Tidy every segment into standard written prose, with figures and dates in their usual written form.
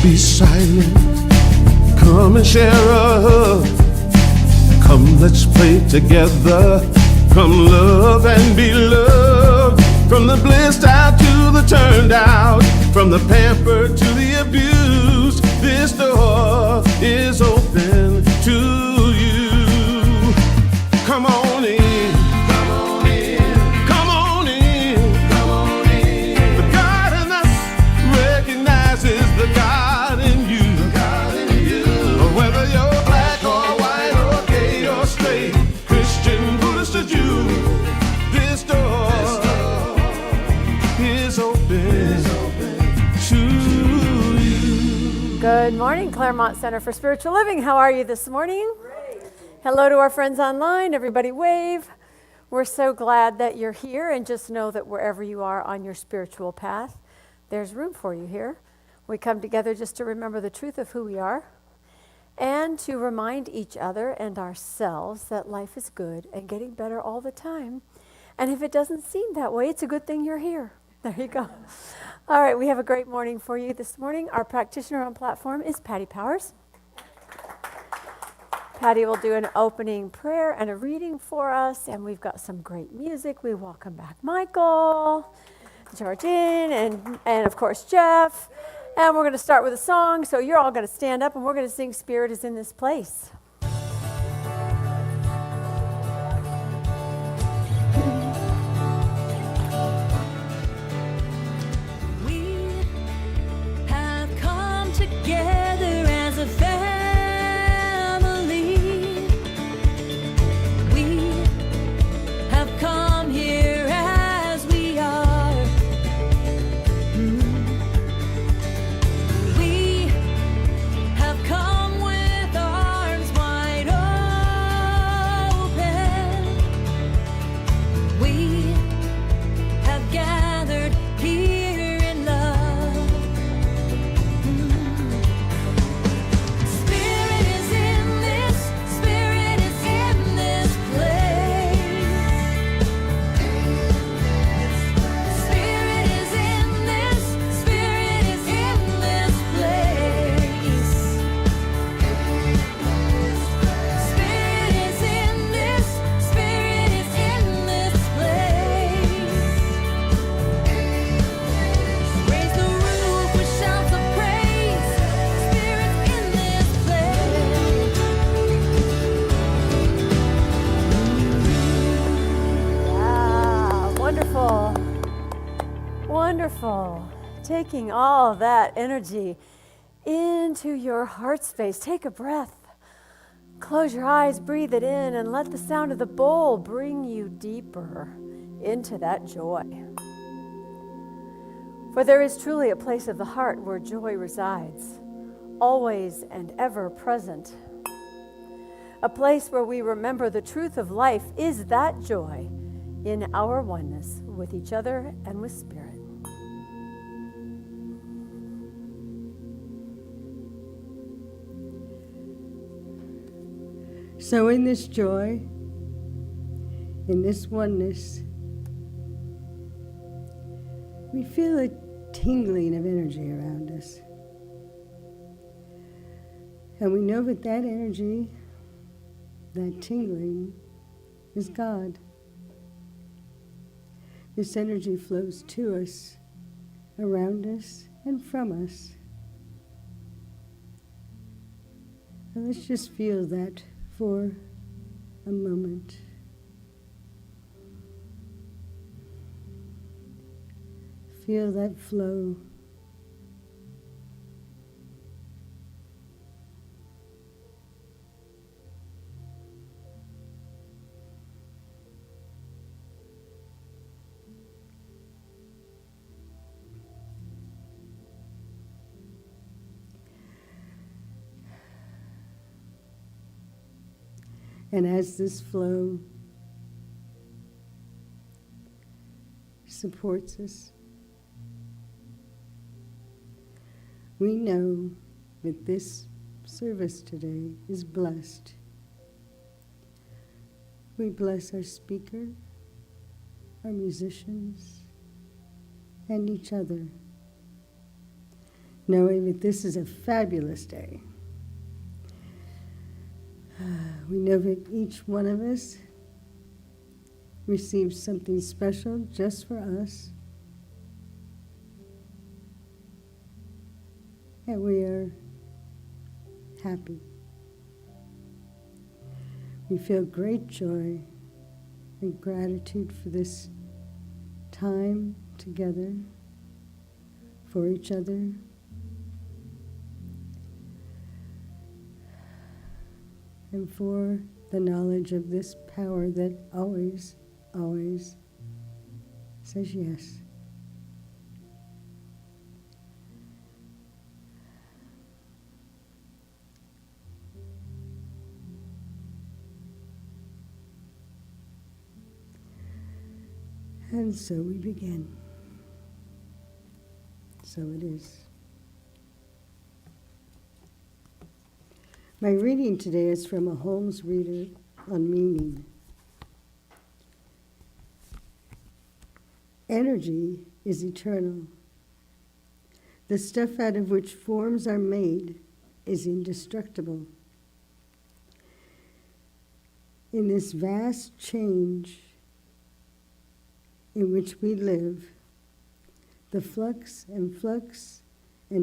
be silent. Come and share a hug. Come, let's play together. Come, love and be loved. From the blissed out to the turned out, from the pampered to the abused, this door is open to you. Come on in. Come on in. Come on in. Come on in. The God in us recognizes the God in you. The God in you. Whether you're black or white or gay or straight, Christian, Buddhist or Jew, this door is open to you. Good morning, Claremont Center for Spiritual Living. How are you this morning? Great. Hello to our friends online. Everybody wave. We're so glad that you're here, and just know that wherever you are on your spiritual path, there's room for you here. We come together just to remember the truth of who we are and to remind each other and ourselves that life is good and getting better all the time. And if it doesn't seem that way, it's a good thing you're here. There you go. All right, we have a great morning for you this morning. Our practitioner on platform is Patty Powers. Patty will do an opening prayer and a reading for us, and we've got some great music. We welcome back Michael, Georgine, and of course Jeff. And we're going to start with a song, so you're all going to stand up, and we're going to sing Spirit is in This Place. Together as a family, we have come here as we are. We have come with arms wide open. We have gathered here in love. Wonderful. Taking all that energy into your heart space. Take a breath. Close your eyes, breathe it in, and let the sound of the bowl bring you deeper into that joy. For there is truly a place of the heart where joy resides, always and ever present. A place where we remember the truth of life is that joy in our oneness with each other and with Spirit. So in this joy, in this oneness, we feel a tingling of energy around us. And we know that that energy, that tingling, is God. This energy flows to us, around us, and from us. And let's just feel that for a moment. Feel that flow. And as this flow supports us, we know that this service today is blessed. We bless our speaker, our musicians, and each other. knowing that this is a fabulous day. We know that each one of us receives something special just for us, and we are happy. We feel great joy and gratitude for this time together, for each other. And for the knowledge of this power that always, always says yes. And so we begin. So it is. My reading today is from a Holmes reader on meaning. Energy is eternal. The stuff out of which forms are made is indestructible. In this vast change in which we live, the flux and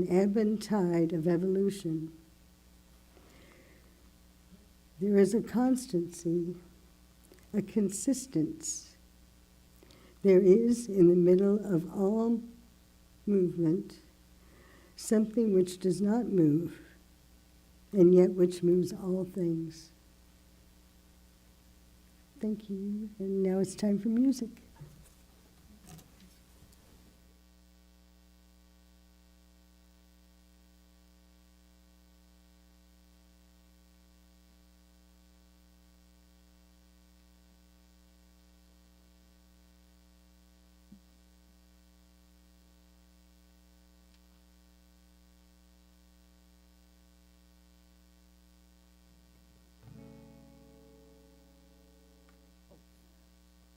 ebb and tide of evolution, there is a constancy, a consistency. There is, in the middle of all movement, something which does not move, and yet which moves all things. Thank you, and now it's time for music.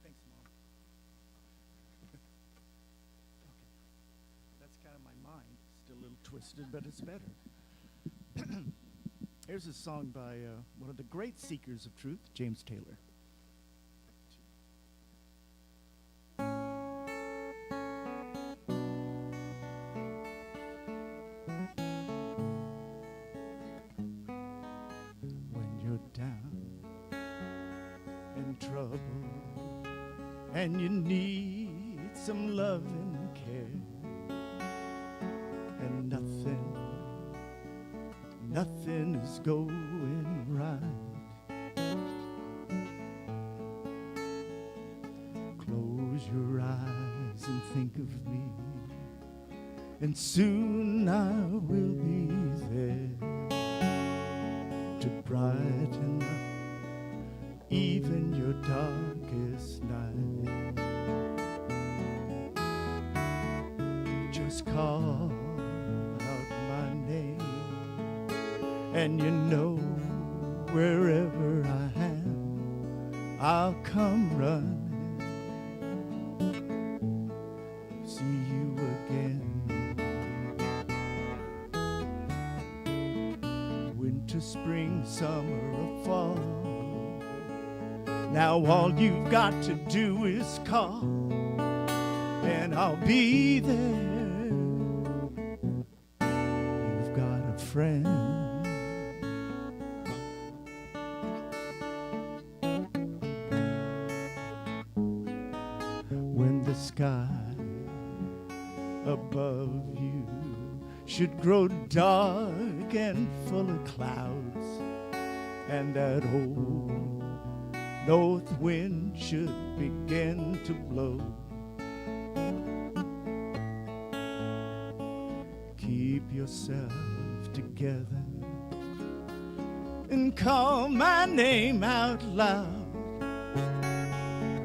Thanks, Mom. Okay. That's kind of my mind. Still a little twisted, but it's better. Here's a song by one of the great seekers of truth, James Taylor. When you're down and trouble and you need some love and care, and nothing is going right. Close your eyes and think of me, and soon I will be there to brighten up even your darkest night. Just call out my name, and you know wherever I am, I'll come running, see you again. Winter, spring, summer, or fall, now all you've got to do is call, and I'll be there. You've got a friend. When the sky above you should grow dark and full of clouds, and that old north wind should begin to blow, keep yourself together and call my name out loud.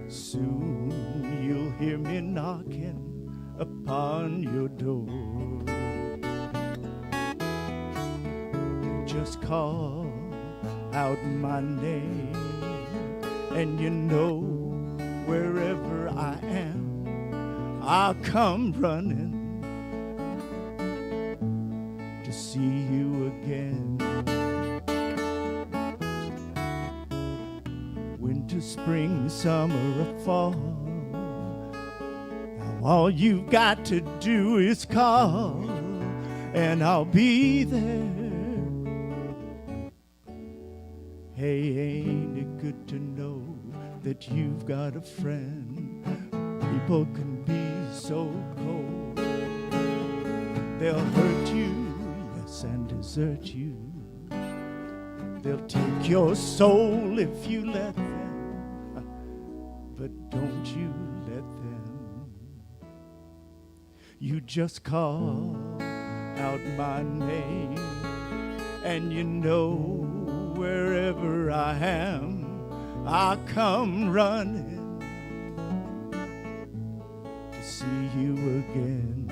Soon you'll hear me knocking upon your door. Just call out my name, and you know wherever I am, I'll come running, to see you again. Winter, spring, summer, or fall. Now all you've got to do is call, and I'll be there. Hey, ain't it good to know that you've got a friend? People can be so cold. They'll hurt you, yes, and desert you. They'll take your soul if you let them, but don't you let them. You just call out my name, and you know wherever I am, I'll come running to see you again.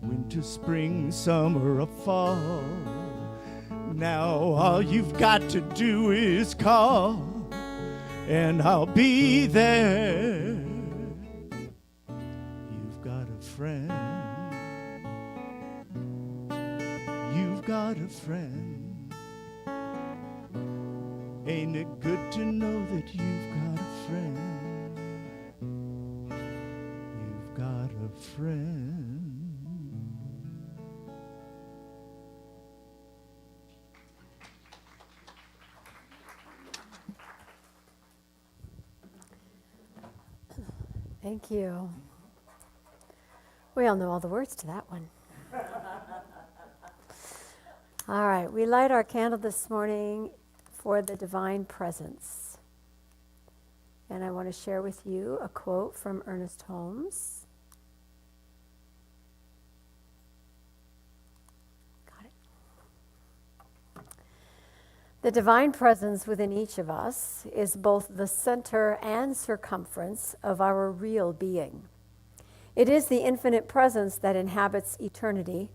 Winter, spring, summer, or fall. Now all you've got to do is call, and I'll be there. You've got a friend. You've got a friend. Ain't it good to know that you've got a friend? You've got a friend. Thank you. We all know all the words to that one. All right, we light our candle this morning for the divine presence. And I want to share with you a quote from Ernest Holmes. Got it. The divine presence within each of us is both the center and circumference of our real being. It is the infinite presence that inhabits eternity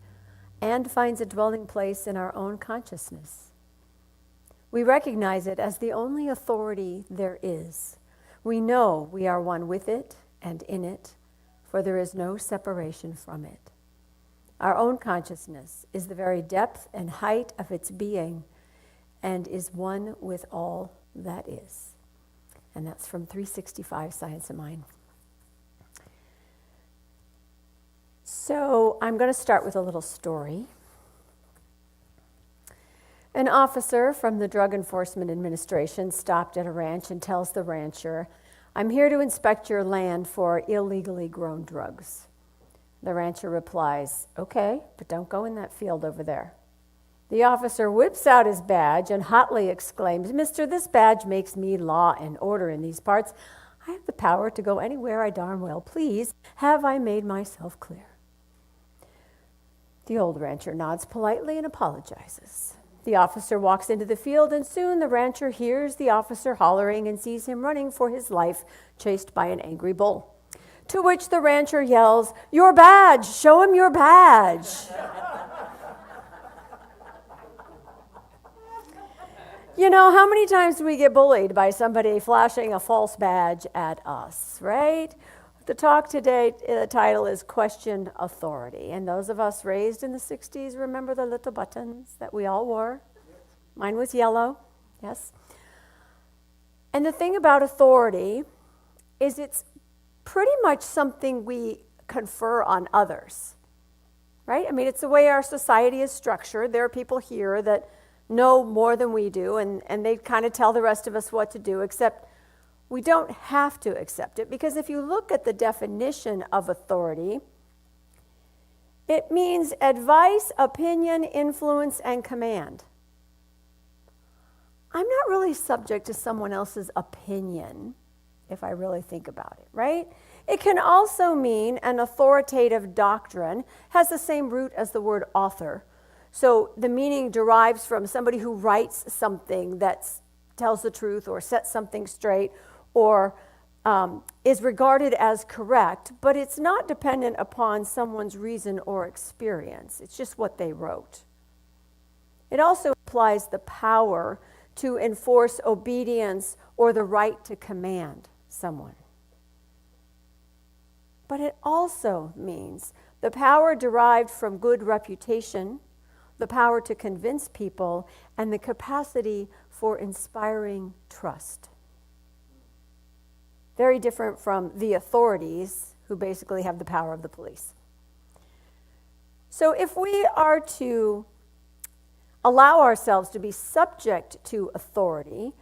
and finds a dwelling place in our own consciousness. We recognize it as the only authority there is. We know we are one with it and in it, for there is no separation from it. Our own consciousness is the very depth and height of its being and is one with all that is. And that's from 365 Science of Mind. So I'm going to start with a little story. An officer from the Drug Enforcement Administration stopped at a ranch and tells the rancher, "I'm here to inspect your land for illegally grown drugs." The rancher replies, "Okay, but don't go in that field over there." The officer whips out his badge and hotly exclaims, "Mister, this badge makes me law and order in these parts. I have the power to go anywhere I darn well please. Have I made myself clear?" The old rancher nods politely and apologizes. The officer walks into the field, and soon the rancher hears the officer hollering and sees him running for his life, chased by an angry bull. To which the rancher yells, "Your badge! Show him your badge!" You know, how many times do we get bullied by somebody flashing a false badge at us, right? The talk today, the title is Question Authority. And those of us raised in the 60s remember the little buttons that we all wore. Mine was yellow, yes. And the thing about authority is it's pretty much something we confer on others, right? I mean, it's the way our society is structured. There are people here that know more than we do, and they kind of tell the rest of us what to do, except we don't have to accept it, because if you look at the definition of authority, it means advice, opinion, influence, and command. I'm not really subject to someone else's opinion, if I really think about it, right? It can also mean an authoritative doctrine, has the same root as the word author. So the meaning derives from somebody who writes something that tells the truth or sets something straight, or is regarded as correct, but it's not dependent upon someone's reason or experience. It's just what they wrote. It also implies the power to enforce obedience or the right to command someone. but it also means the power derived from good reputation, the power to convince people, and the capacity for inspiring trust. Very different from the authorities, who basically have the power of the police. So if we are to allow ourselves to be subject to authority,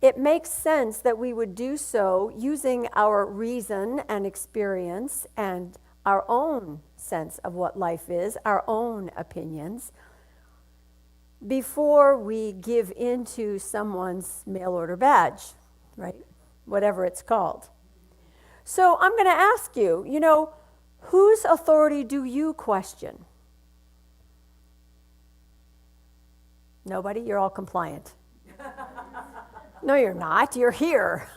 it makes sense that we would do so using our reason and experience and our own sense of what life is, our own opinions, before we give into someone's mail order badge, right? Whatever it's called. So I'm going to ask you, whose authority do you question? Nobody? You're all compliant. No, you're not. You're here.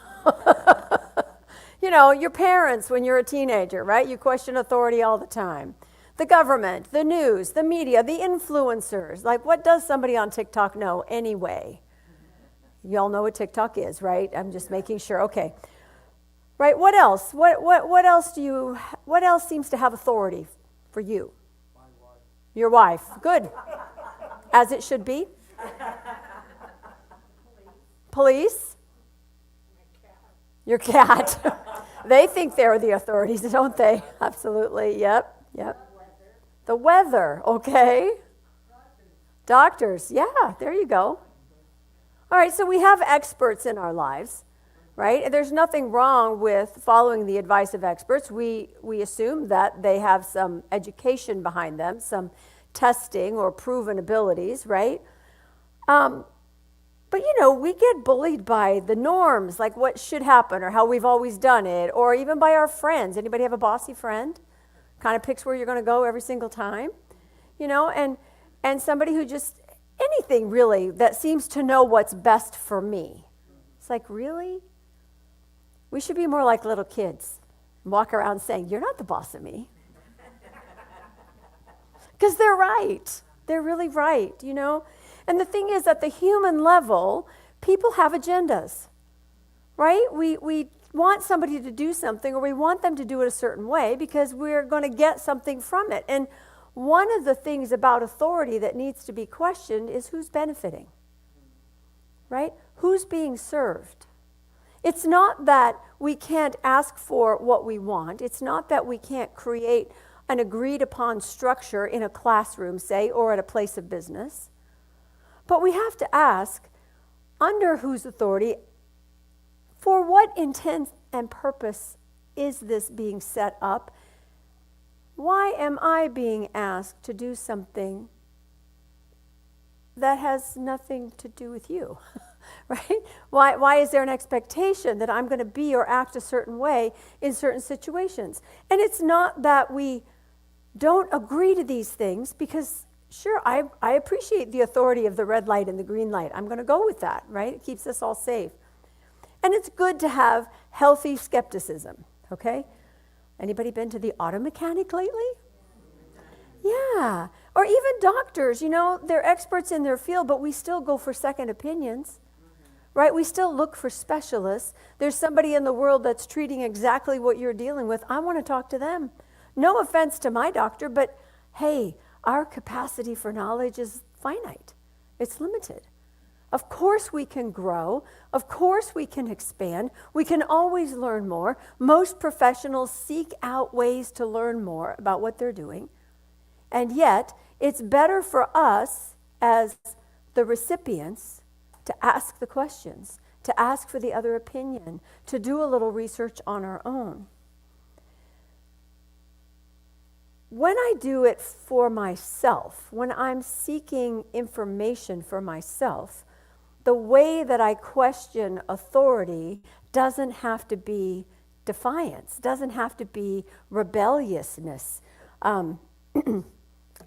Your parents when you're a teenager, right? You question authority all the time. The government, the news, the media, the influencers. Like, what does somebody on TikTok know anyway? Y'all know what TikTok is, right? I'm just making sure. Okay. Right, what else? What else seems to have authority for you? My wife. Your wife. Good. As it should be. Police? Your cat. They think they're the authorities, don't they? Absolutely. Yep. The weather, okay. Doctors. Yeah, there you go. All right, so we have experts in our lives, right? There's nothing wrong with following the advice of experts. We assume that they have some education behind them, some testing or proven abilities, right? But we get bullied by the norms, like what should happen or how we've always done it, or even by our friends. Anybody have a bossy friend? Kind of picks where you're going to go every single time, and somebody who just, anything really that seems to know what's best for me. It's like, really? We should be more like little kids and walk around saying, you're not the boss of me. Because they're right. They're really right, And the thing is, at the human level, people have agendas, right? We want somebody to do something, or we want them to do it a certain way because we're going to get something from it. And one of the things about authority that needs to be questioned is who's benefiting, right? Who's being served? It's not that we can't ask for what we want. It's not that we can't create an agreed upon structure in a classroom, say, or at a place of business. But we have to ask, under whose authority, for what intent and purpose is this being set up? Why am I being asked to do something that has nothing to do with you, right? Why is there an expectation that I'm going to be or act a certain way in certain situations? And it's not that we don't agree to these things, because sure, I appreciate the authority of the red light and the green light. I'm going to go with that, right? It keeps us all safe. And it's good to have healthy skepticism, okay? Anybody been to the auto mechanic lately? Yeah. Or even doctors, they're experts in their field, but we still go for second opinions, right? We still look for specialists. There's somebody in the world that's treating exactly what you're dealing with. I want to talk to them. No offense to my doctor, but hey, our capacity for knowledge is finite. It's limited. Of course we can grow. Of course we can expand. We can always learn more. Most professionals seek out ways to learn more about what they're doing. And yet, it's better for us as the recipients to ask the questions, to ask for the other opinion, to do a little research on our own. When I do it for myself, when I'm seeking information for myself, the way that I question authority doesn't have to be defiance, doesn't have to be rebelliousness.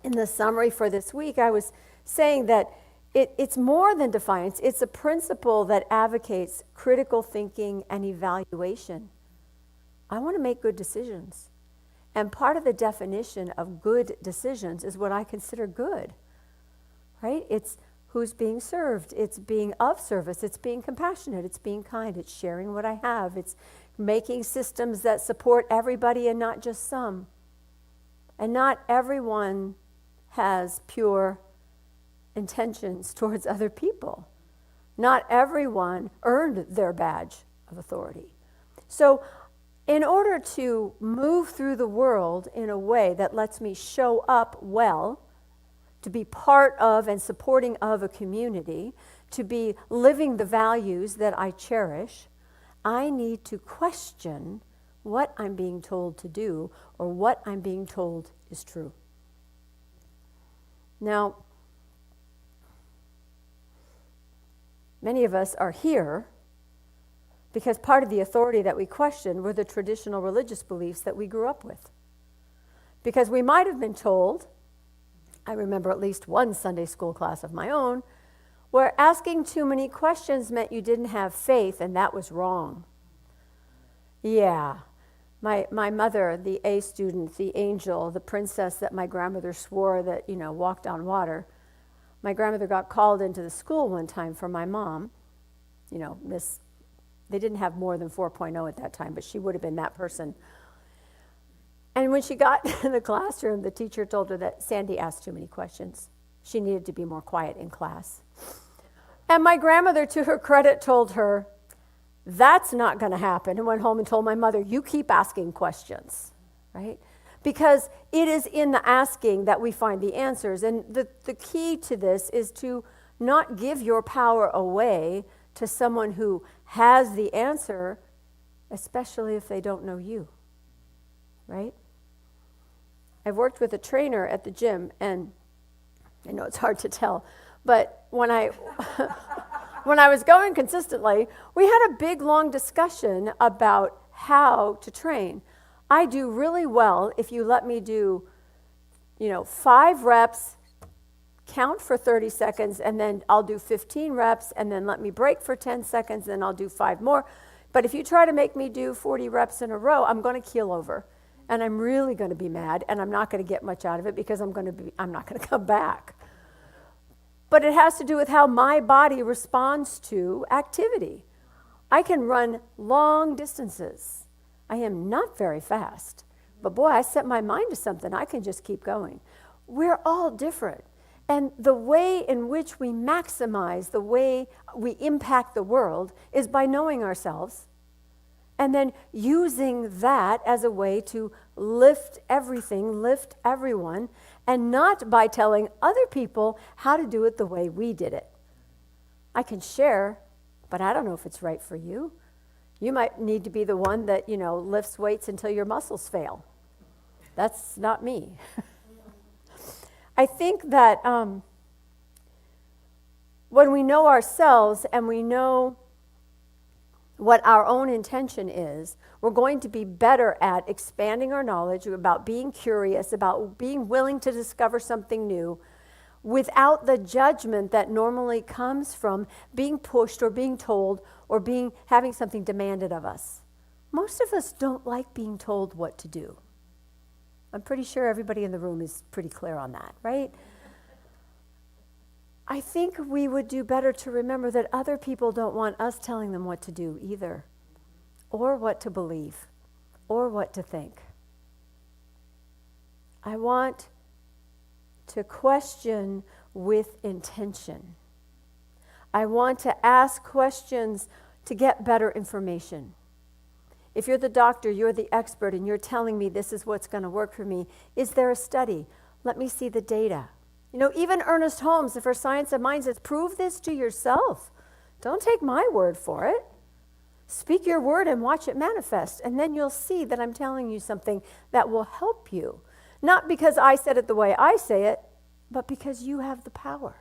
In the summary for this week, I was saying that it's more than defiance. It's a principle that advocates critical thinking and evaluation. I want to make good decisions. And part of the definition of good decisions is what I consider good, right? It's who's being served. It's being of service. It's being compassionate. It's being kind. It's sharing what I have. It's making systems that support everybody and not just some. And not everyone has pure intentions towards other people. Not everyone earned their badge of authority. So, in order to move through the world in a way that lets me show up well, to be part of and supporting of a community, to be living the values that I cherish, I need to question what I'm being told to do or what I'm being told is true. Now, many of us are here because part of the authority that we question were the traditional religious beliefs that we grew up with. Because we might have been told, I remember at least one Sunday school class of my own, where asking too many questions meant you didn't have faith, and that was wrong. Yeah, my mother, the A student, the angel, the princess that my grandmother swore that, walked on water, my grandmother got called into the school one time for my mom, they didn't have more than 4.0 at that time, but she would have been that person. And when she got in the classroom, the teacher told her that Sandy asked too many questions. She needed to be more quiet in class. And my grandmother, to her credit, told her, that's not going to happen, and went home and told my mother, you keep asking questions, right? Because it is in the asking that we find the answers. And the key to this is to not give your power away to someone who has the answer, especially if they don't know you, right? I've worked with a trainer at the gym, and I know it's hard to tell, but when I was going consistently, we had a big, long discussion about how to train. I do really well if you let me do, 5 reps, count for 30 seconds, and then I'll do 15 reps, and then let me break for 10 seconds, then I'll do 5 more. But if you try to make me do 40 reps in a row, I'm going to keel over. And I'm really going to be mad, and I'm not going to get much out of it because I'm not going to come back. But it has to do with how my body responds to activity. I can run long distances. I am not very fast. But boy, I set my mind to something, I can just keep going. We're all different. And the way in which we maximize the way we impact the world is by knowing ourselves and then using that as a way to lift everything, lift everyone, and not by telling other people how to do it the way we did it. I can share, but I don't know if it's right for you. You might need to be the one that, lifts weights until your muscles fail. That's not me. I think that when we know ourselves and we know what our own intention is, we're going to be better at expanding our knowledge about being curious, about being willing to discover something new without the judgment that normally comes from being pushed or being told or having something demanded of us. Most of us don't like being told what to do. I'm pretty sure everybody in the room is pretty clear on that, right? I think we would do better to remember that other people don't want us telling them what to do either, or what to believe, or what to think. I want to question with intention. I want to ask questions to get better information. If you're the doctor, you're the expert, and you're telling me this is what's going to work for me, is there a study? Let me see the data. Even Ernest Holmes, for Science of Mind, says, prove this to yourself. Don't take my word for it. Speak your word and watch it manifest, and then you'll see that I'm telling you something that will help you. Not because I said it the way I say it, but because you have the power.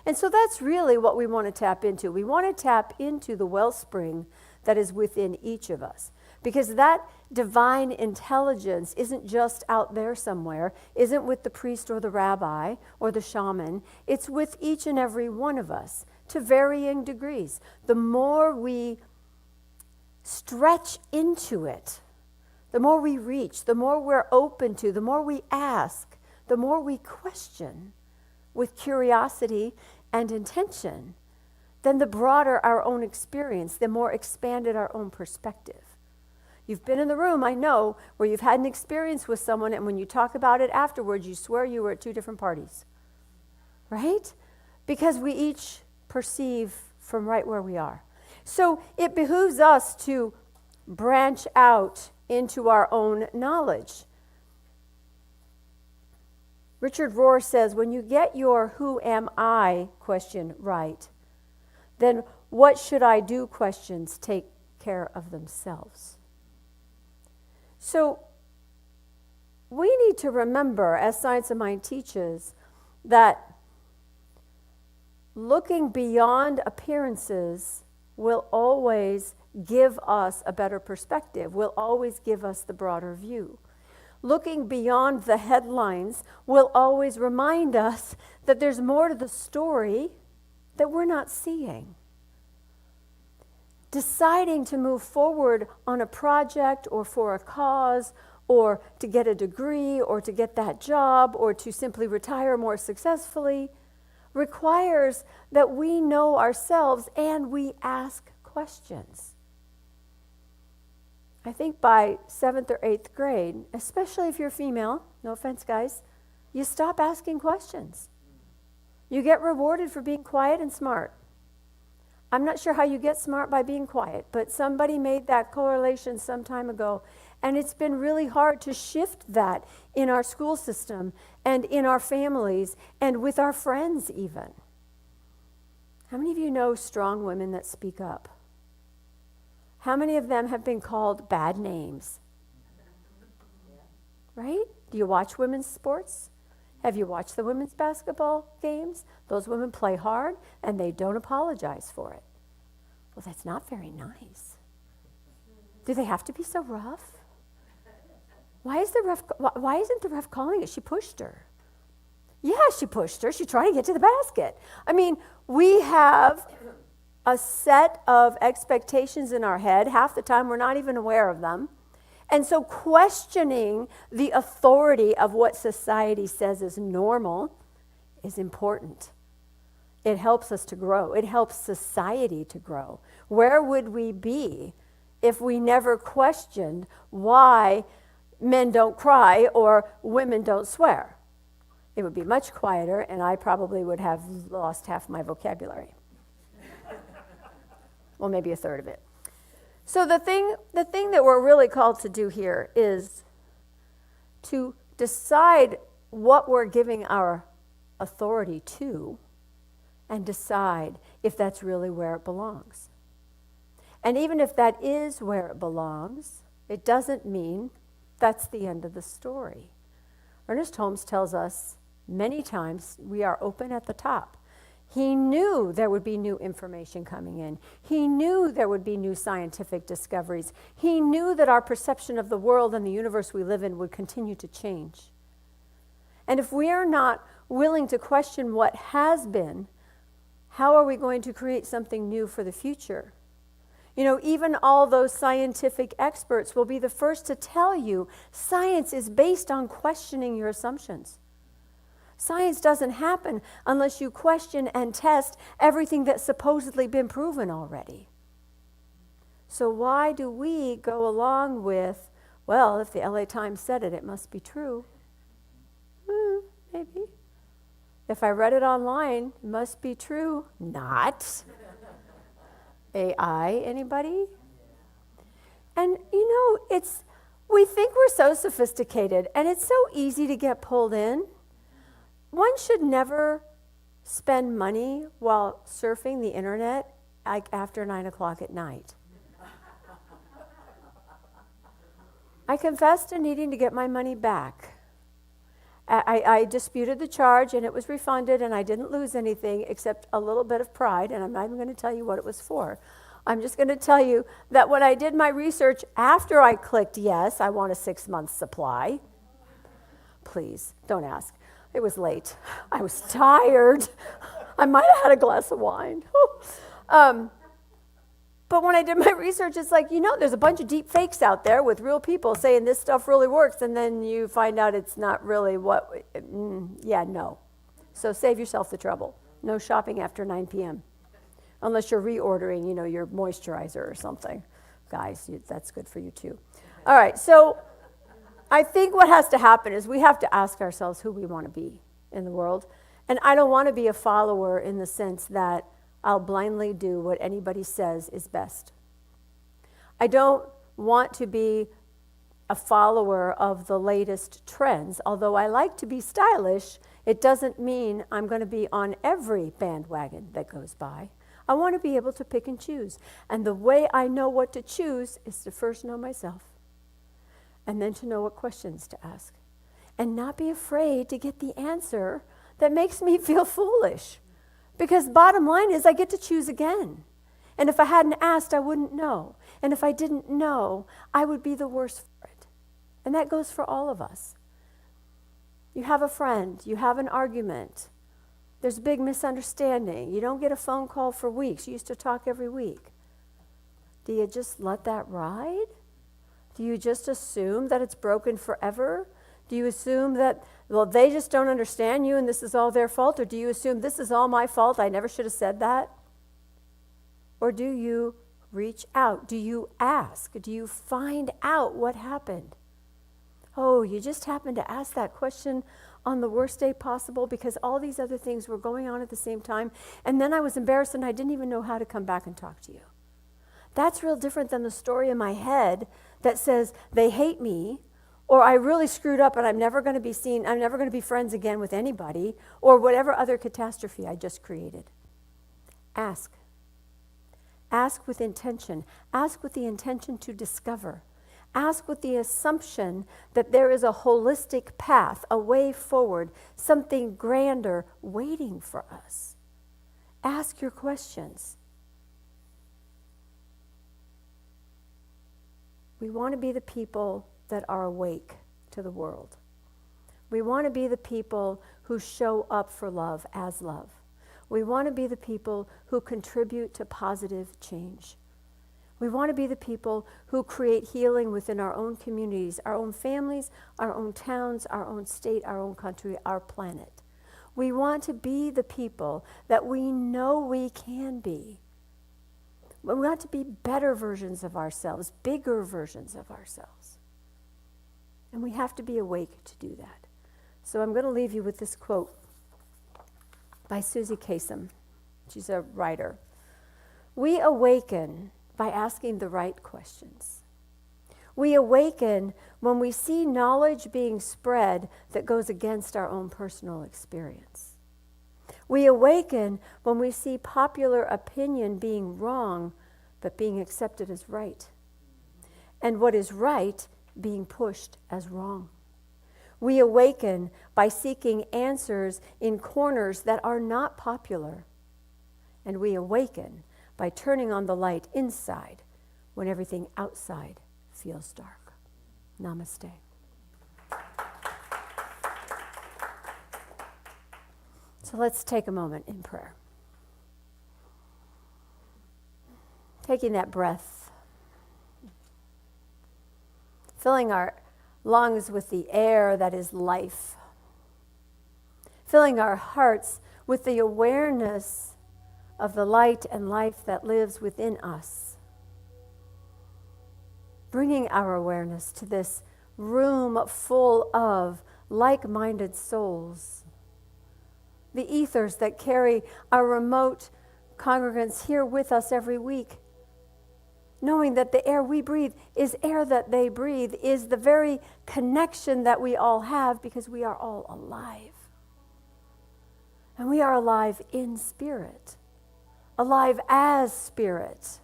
And so that's really what we want to tap into. We want to tap into the wellspring that is within each of us. Because that divine intelligence isn't just out there somewhere, isn't with the priest or the rabbi or the shaman. It's with each and every one of us to varying degrees. The more we stretch into it, the more we reach, the more we're open to, the more we ask, the more we question with curiosity and intention, then the broader our own experience, the more expanded our own perspective. You've been in the room, I know, where you've had an experience with someone, and when you talk about it afterwards, you swear you were at two different parties. Right? Because we each perceive from right where we are. So it behooves us to branch out into our own knowledge. Richard Rohr says, when you get your who am I question right, then what should I do questions take care of themselves. So we need to remember, as Science of Mind teaches, that looking beyond appearances will always give us a better perspective, will always give us the broader view. Looking beyond the headlines will always remind us that there's more to the story that we're not seeing. Deciding to move forward on a project or for a cause or to get a degree or to get that job or to simply retire more successfully requires that we know ourselves and we ask questions. I think by 7th or 8th grade, especially if you're female, no offense guys, you stop asking questions. You get rewarded for being quiet and smart. I'm not sure how you get smart by being quiet, but somebody made that correlation some time ago, and it's been really hard to shift that in our school system and in our families and with our friends even. How many of you know strong women that speak up? How many of them have been called bad names? Right? Do you watch women's sports? Have you watched the women's basketball games? Those women play hard and they don't apologize for it. Well, that's not very nice. Do they have to be so rough? Why isn't the ref calling it? She pushed her. Yeah, she pushed her. She's trying to get to the basket. I mean, we have a set of expectations in our head. Half the time we're not even aware of them. And so questioning the authority of what society says is normal is important. It helps us to grow. It helps society to grow. Where would we be if we never questioned why men don't cry or women don't swear? It would be much quieter, and I probably would have lost half my vocabulary. Well, maybe a third of it. So the thing that we're really called to do here is to decide what we're giving our authority to and decide if that's really where it belongs. And even if that is where it belongs, it doesn't mean that's the end of the story. Ernest Holmes tells us many times we are open at the top. He knew there would be new information coming in. He knew there would be new scientific discoveries. He knew that our perception of the world and the universe we live in would continue to change. And if we are not willing to question what has been, how are we going to create something new for the future? You know, even all those scientific experts will be the first to tell you science is based on questioning your assumptions. Science doesn't happen unless you question and test everything that's supposedly been proven already. So why do we go along with, well, if the LA Times said it, it must be true? Maybe. If I read it online, it must be true. Not. AI, anybody? And you know, we think we're so sophisticated, and it's so easy to get pulled in. One should never spend money while surfing the internet like after 9 o'clock at night. I confess to needing to get my money back. I disputed the charge and it was refunded and I didn't lose anything except a little bit of pride, and I'm not even going to tell you what it was for. I'm just going to tell you that when I did my research after I clicked yes, I want a 6-month supply. Please, don't ask. It was late. I was tired. I might have had a glass of wine. But when I did my research, it's like, you know, there's a bunch of deep fakes out there with real people saying this stuff really works, and then you find out it's not really no. So save yourself the trouble. No shopping after 9 p.m. Unless you're reordering, you know, your moisturizer or something. guys, that's good for you too. All right, so I think what has to happen is we have to ask ourselves who we want to be in the world. And I don't want to be a follower in the sense that I'll blindly do what anybody says is best. I don't want to be a follower of the latest trends. Although I like to be stylish, it doesn't mean I'm going to be on every bandwagon that goes by. I want to be able to pick and choose. And the way I know what to choose is to first know myself, and then to know what questions to ask, and not be afraid to get the answer that makes me feel foolish. Because bottom line is I get to choose again. And if I hadn't asked, I wouldn't know. And if I didn't know, I would be the worse for it. And that goes for all of us. You have a friend, you have an argument, there's a big misunderstanding, you don't get a phone call for weeks, you used to talk every week. Do you just let that ride? Do you just assume that it's broken forever? Do you assume that, well, they just don't understand you and this is all their fault? Or do you assume this is all my fault, I never should have said that? Or do you reach out? Do you ask? Do you find out what happened? Oh, you just happened to ask that question on the worst day possible because all these other things were going on at the same time. And then I was embarrassed and I didn't even know how to come back and talk to you. That's real different than the story in my head that says they hate me, or I really screwed up and I'm never going to be seen, I'm never going to be friends again with anybody, or whatever other catastrophe I just created. Ask. Ask with intention. Ask with the intention to discover. Ask with the assumption that there is a holistic path, a way forward, something grander waiting for us. Ask your questions. We want to be the people that are awake to the world. We want to be the people who show up for love as love. We want to be the people who contribute to positive change. We want to be the people who create healing within our own communities, our own families, our own towns, our own state, our own country, our planet. We want to be the people that we know we can be. We want to be better versions of ourselves, bigger versions of ourselves. And we have to be awake to do that. So I'm going to leave you with this quote by Susie Kasem. She's a writer. We awaken by asking the right questions. We awaken when we see knowledge being spread that goes against our own personal experience. We awaken when we see popular opinion being wrong, but being accepted as right. And what is right being pushed as wrong. We awaken by seeking answers in corners that are not popular. And we awaken by turning on the light inside when everything outside feels dark. Namaste. So let's take a moment in prayer. Taking that breath, filling our lungs with the air that is life, filling our hearts with the awareness of the light and life that lives within us, bringing our awareness to this room full of like-minded souls, the ethers that carry our remote congregants here with us every week, knowing that the air we breathe is air that they breathe, is the very connection that we all have because we are all alive. And we are alive in spirit, alive as spirit.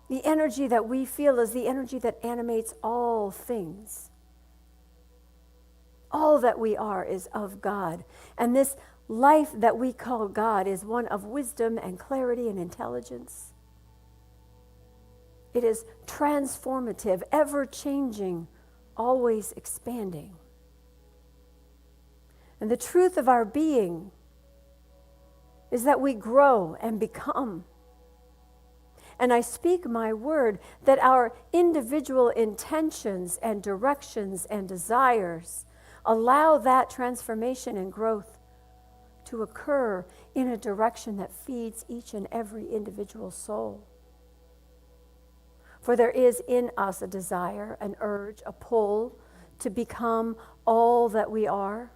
The energy that we feel is the energy that animates all things. All that we are is of God. And this life that we call God is one of wisdom and clarity and intelligence. It is transformative, ever-changing, always expanding. And the truth of our being is that we grow and become. And I speak my word that our individual intentions and directions and desires allow that transformation and growth to occur in a direction that feeds each and every individual soul. For there is in us a desire, an urge, a pull to become all that we are,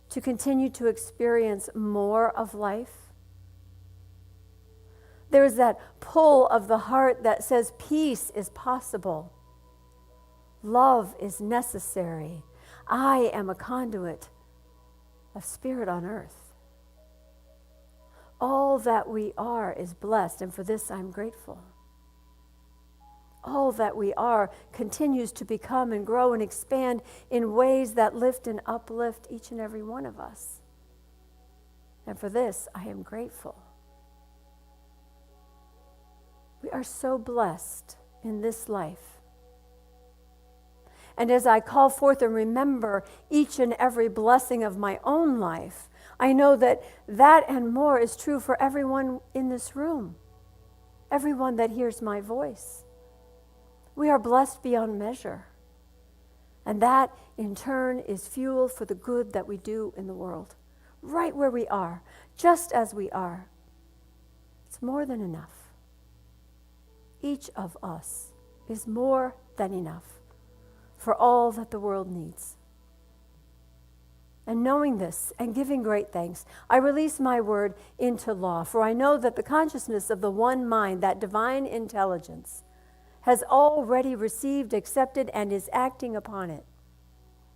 to continue to experience more of life. There is that pull of the heart that says peace is possible, love is necessary. I am a conduit of spirit on earth. All that we are is blessed, and for this I'm grateful. All that we are continues to become and grow and expand in ways that lift and uplift each and every one of us. And for this I am grateful. We are so blessed in this life. And as I call forth and remember each and every blessing of my own life, I know that that and more is true for everyone in this room, everyone that hears my voice. We are blessed beyond measure. And that, in turn, is fuel for the good that we do in the world, right where we are, just as we are. It's more than enough. Each of us is more than enough for all that the world needs. And knowing this and giving great thanks, I release my word into law, for I know that the consciousness of the one mind, that divine intelligence, has already received, accepted, and is acting upon it.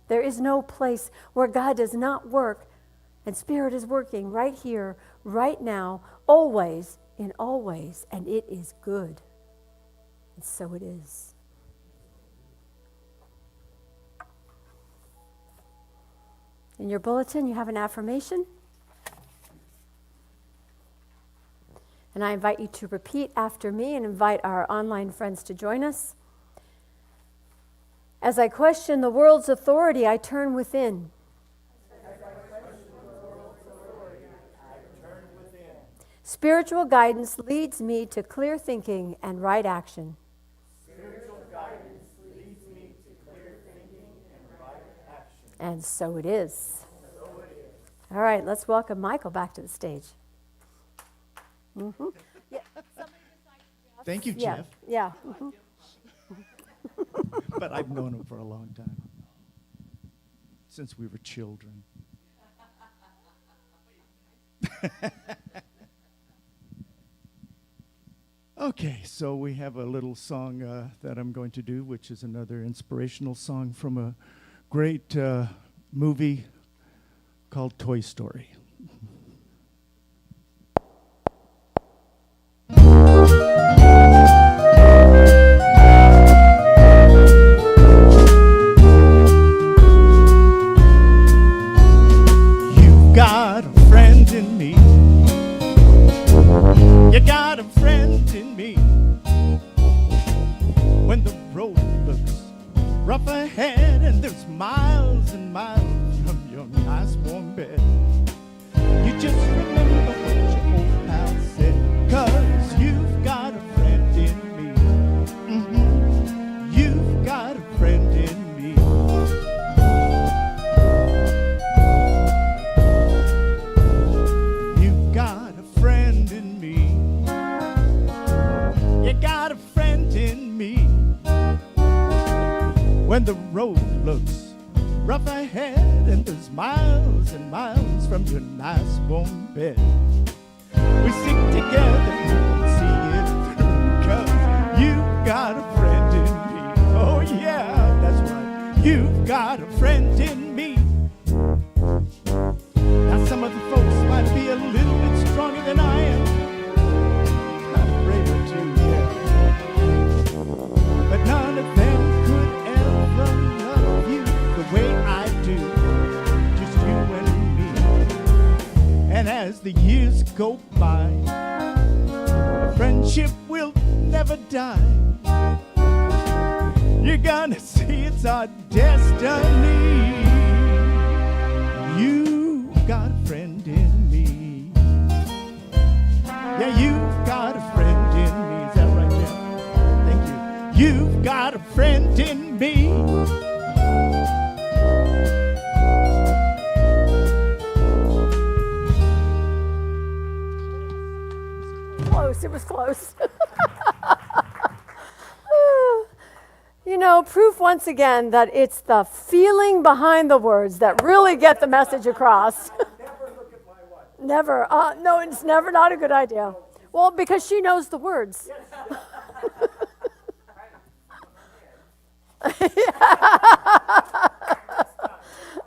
There is no place where God does not work, and Spirit is working right here, right now, always, in all ways, and it is good. And so it is. In your bulletin, you have an affirmation. And I invite you to repeat after me and invite our online friends to join us. As I question the world's authority, I turn within. Spiritual guidance leads me to clear thinking and right action. And so it is. All right, let's welcome Michael back to the stage. Mm-hmm. Yeah, Thank you, yeah, Jeff. yeah. Mm-hmm. But I've known him for a long time, since we were children. Okay, so we have a little song that I'm going to do, which is another inspirational song from a great movie called Toy Story. You've got a friend in me. You got a friend in me. When the road looks rough ahead and there's miles and miles from your nice warm bed, you just remember what your old pal said, 'cause you've got a friend in me. Mm-hmm. You've got a friend in me. You've got a friend in me. You got a friend in me. When the road looks rough ahead and there's miles and miles from your nice warm bed, we stick together and see it through, 'cause you've got a friend in me. Oh yeah, that's right. You've got a friend in me. Now some of the folks might be a little bit stronger than I am. Kind of braver too, yeah. But none of them could ever love you the way I do. Just you and me. And as the years go by, a friendship will never die. You're gonna see it's our destiny. You've got a friend in me. Yeah, you've got a friend in me. Is that right, Jeff? Thank you. You've got a friend in me. Close, it was close. proof once again that it's the feeling behind the words that really get the message across. Never look at my watch. Never. No, it's never not a good idea. Well, because she knows the words.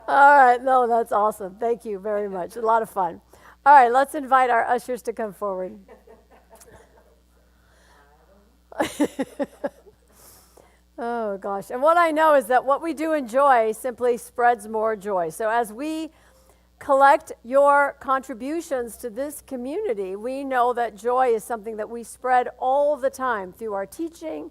All right. No, that's awesome. Thank you very much. A lot of fun. All right, let's invite our ushers to come forward. Oh, gosh. And what I know is that what we do in joy simply spreads more joy. So as we collect your contributions to this community, we know that joy is something that we spread all the time through our teaching,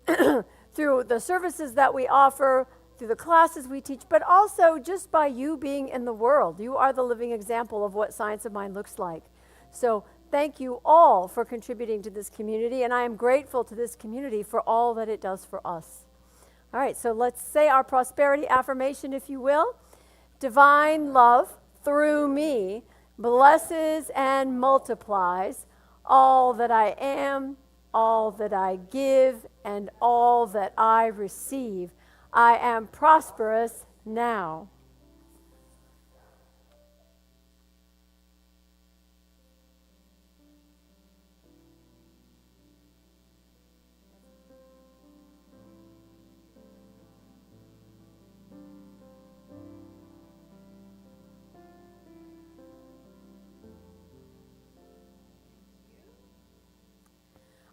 through the services that we offer, through the classes we teach, but also just by you being in the world. You are the living example of what Science of Mind looks like. So thank you all for contributing to this community, and I am grateful to this community for all that it does for us. All right, so let's say our prosperity affirmation, if you will. Divine love through me blesses and multiplies all that I am, all that I give, and all that I receive. I am prosperous now.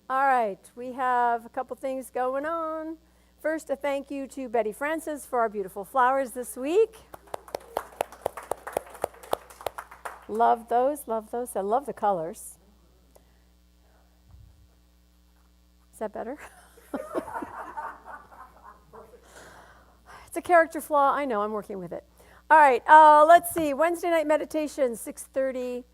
All right, we have a couple things going on. First, a thank you to Betty Francis for our beautiful flowers this week. Love those, love those. I love the colors. Is that better? It's a character flaw. I know, I'm working with it. All right, let's see. Wednesday night meditation, 6:30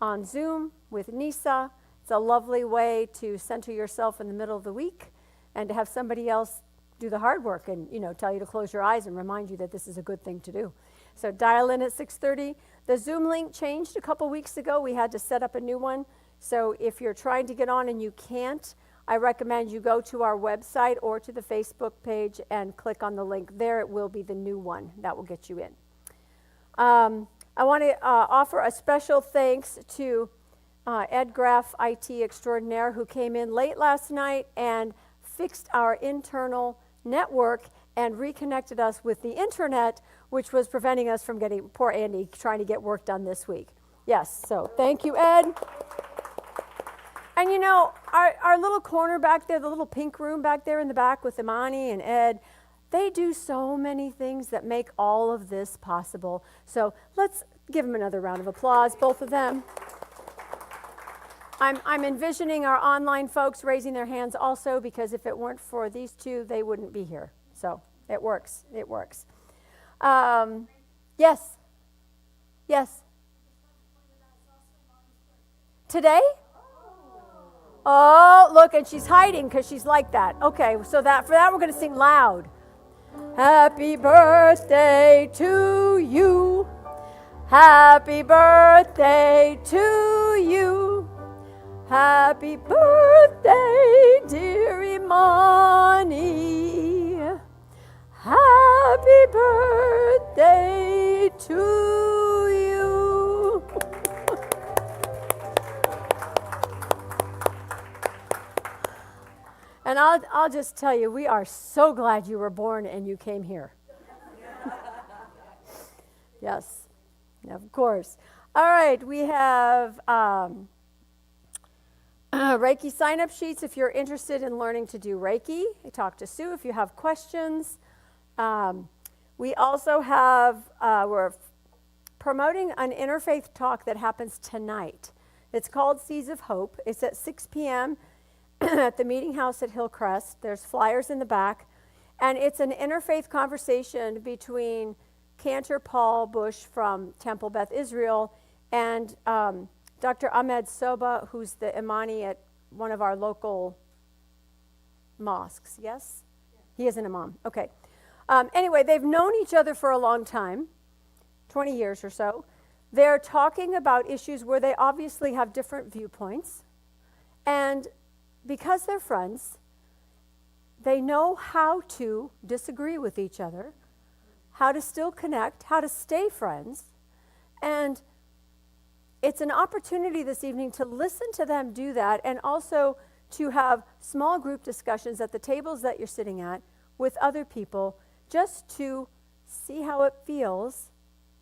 on Zoom with Nisa. It's a lovely way to center yourself in the middle of the week and to have somebody else do the hard work and, tell you to close your eyes and remind you that this is a good thing to do. So dial in at 6:30. The Zoom link changed a couple weeks ago. We had to set up a new one. So if you're trying to get on and you can't, I recommend you go to our website or to the Facebook page and click on the link there. It will be the new one that will get you in. I want to offer a special thanks to Ed Graff, IT extraordinaire, who came in late last night and fixed our internal network and reconnected us with the internet, which was preventing us from getting, poor Andy, trying to get work done this week. Yes, so thank you, Ed. And our little corner back there, the little pink room back there in the back with Imani and Ed, they do so many things that make all of this possible. So let's give them another round of applause, both of them. I'm envisioning our online folks raising their hands also, because if it weren't for these two, they wouldn't be here. So it works. It works. Yes. Yes. Today? Oh, look, and she's hiding because she's like that. Okay, so for that we're going to sing loud. Happy birthday to you. Happy birthday to you. Happy birthday, dear Imani. Happy birthday to you. And I'll just tell you, we are so glad you were born and you came here. Yes, of course. All right, we have Reiki sign-up sheets if you're interested in learning to do Reiki. Talk to Sue if you have questions. We also have, we're promoting an interfaith talk that happens tonight. It's called Seeds of Hope. It's at 6 p.m. at the Meeting House at Hillcrest. There's flyers in the back. And it's an interfaith conversation between Cantor Paul Bush from Temple Beth Israel and Dr. Ahmed Soba, who's the Imani at one of our local mosques. Yes? Yeah. He is an imam. Okay. Anyway, they've known each other for a long time, 20 years or so. They're talking about issues where they obviously have different viewpoints. And because they're friends, they know how to disagree with each other, how to still connect, how to stay friends. And it's an opportunity this evening to listen to them do that, and also to have small group discussions at the tables that you're sitting at with other people, just to see how it feels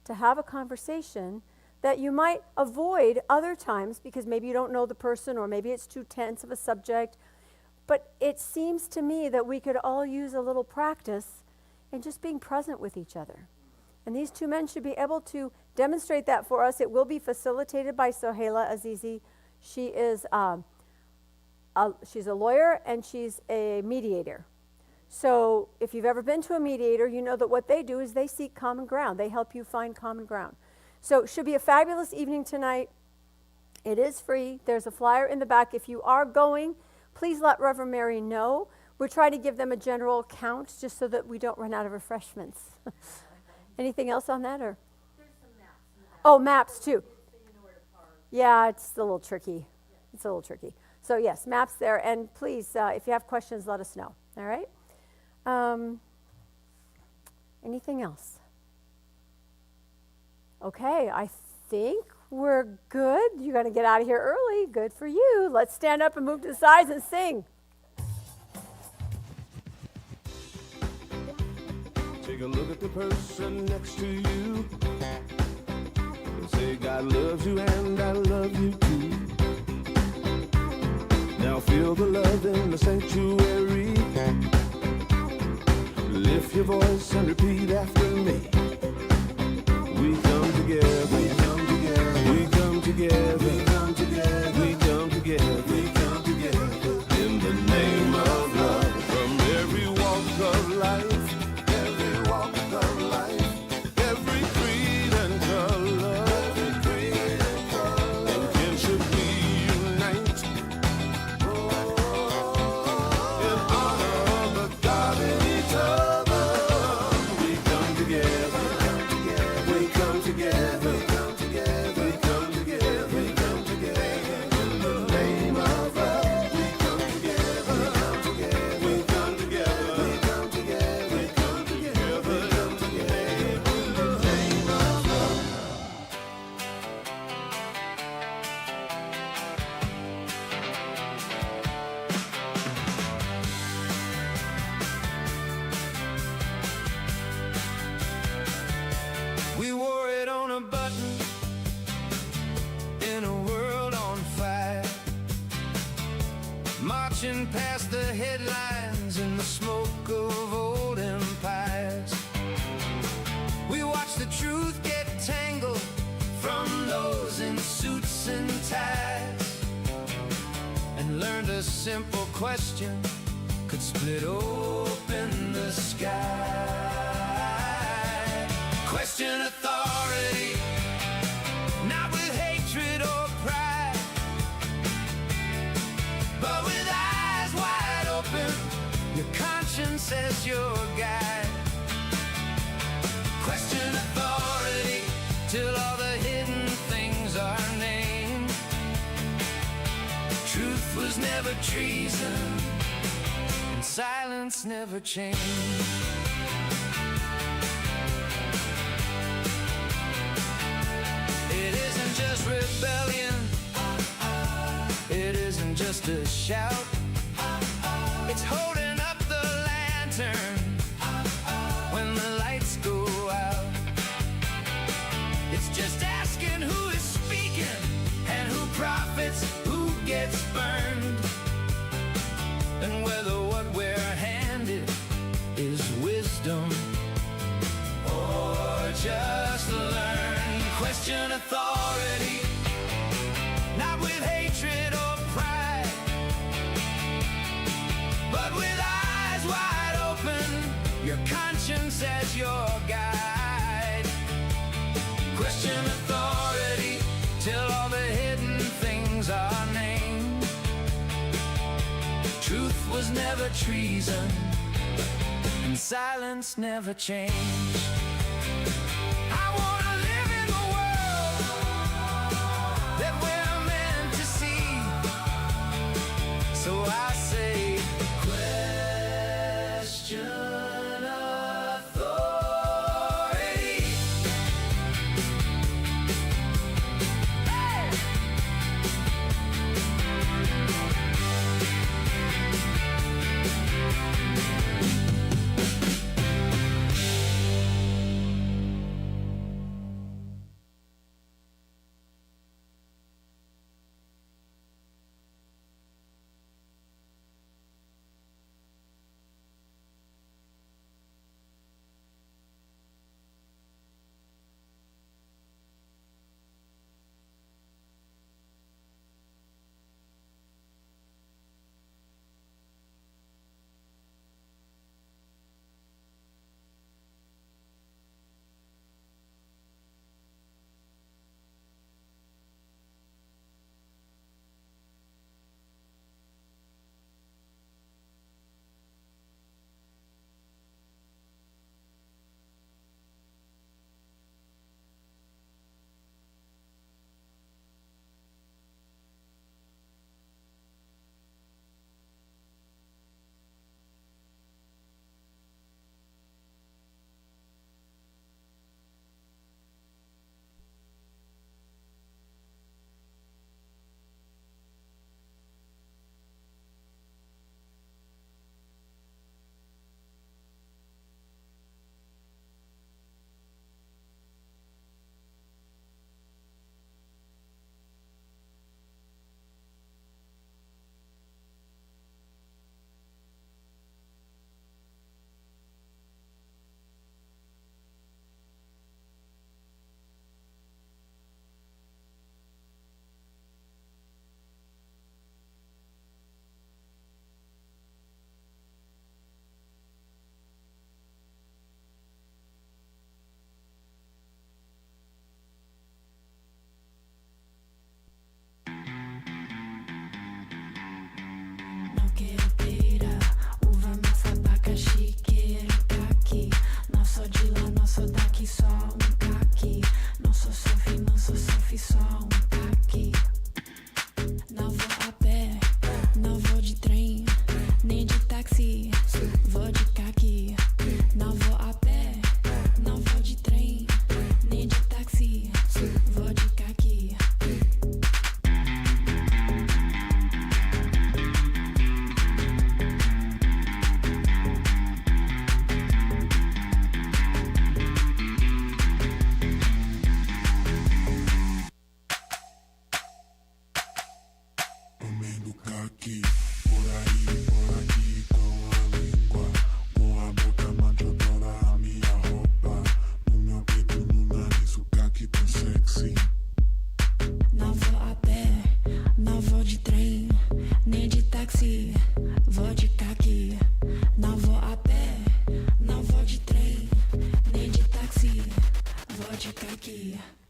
to have a conversation that you might avoid other times because maybe you don't know the person, or maybe it's too tense of a subject. But it seems to me that we could all use a little practice in just being present with each other. And these two men should be able to demonstrate that for us. It will be facilitated by Sohaila Azizi. She is she's a lawyer and she's a mediator. So if you've ever been to a mediator, you know that what they do is they seek common ground. They help you find common ground. So it should be a fabulous evening tonight. It is free. There's a flyer in the back. If you are going, please let Reverend Mary know. We're trying to give them a general count just so that we don't run out of refreshments. Anything else on that? Or? There's some maps. Oh, maps too. Yeah, it's a little tricky. It's a little tricky. So yes, maps there. And please, if you have questions, let us know. All right? Anything else? Okay, I think we're good. You're going to get out of here early. Good for you. Let's stand up and move to the sides and sing. Take a look at the person next to you and say, God loves you and I love you too. Now feel the love in the sanctuary. Lift your voice and repeat after me. We come together, we come together, we come together, we come together, we come together, we come together in the name of love. From every walk of life, every walk of life, every creed and color, every creed and color, in kinship we unite. In honor of the God in each other, we come together. We come together, we come together, we come together, we come together in the name of love. We come together, we come together, we come together, we come together, we come together, we come together in the name of love. We wore it on a button in a world on fire, marching past the headlines in the smoke of old empires. We watched the truth get tangled from those in suits and ties, and learned a simple question could split open the sky. Question authority, not with hatred or pride, but with eyes wide open, your conscience as your guide. Question authority till all the hidden things are named. Truth was never treason, and silence never changed. It isn't just rebellion, it isn't just a shout, it's holding up the lantern when the lights go out. It's just asking who is speaking and who profits, who gets burned, and whether what we're handed is wisdom or just learn. Question authority, not with hatred or pride, but with eyes wide open, your conscience as your guide. Question authority till all the hidden things are named. Truth was never treason, and silence never changed. I wanna live in the world that we're meant to see. So I say, question be.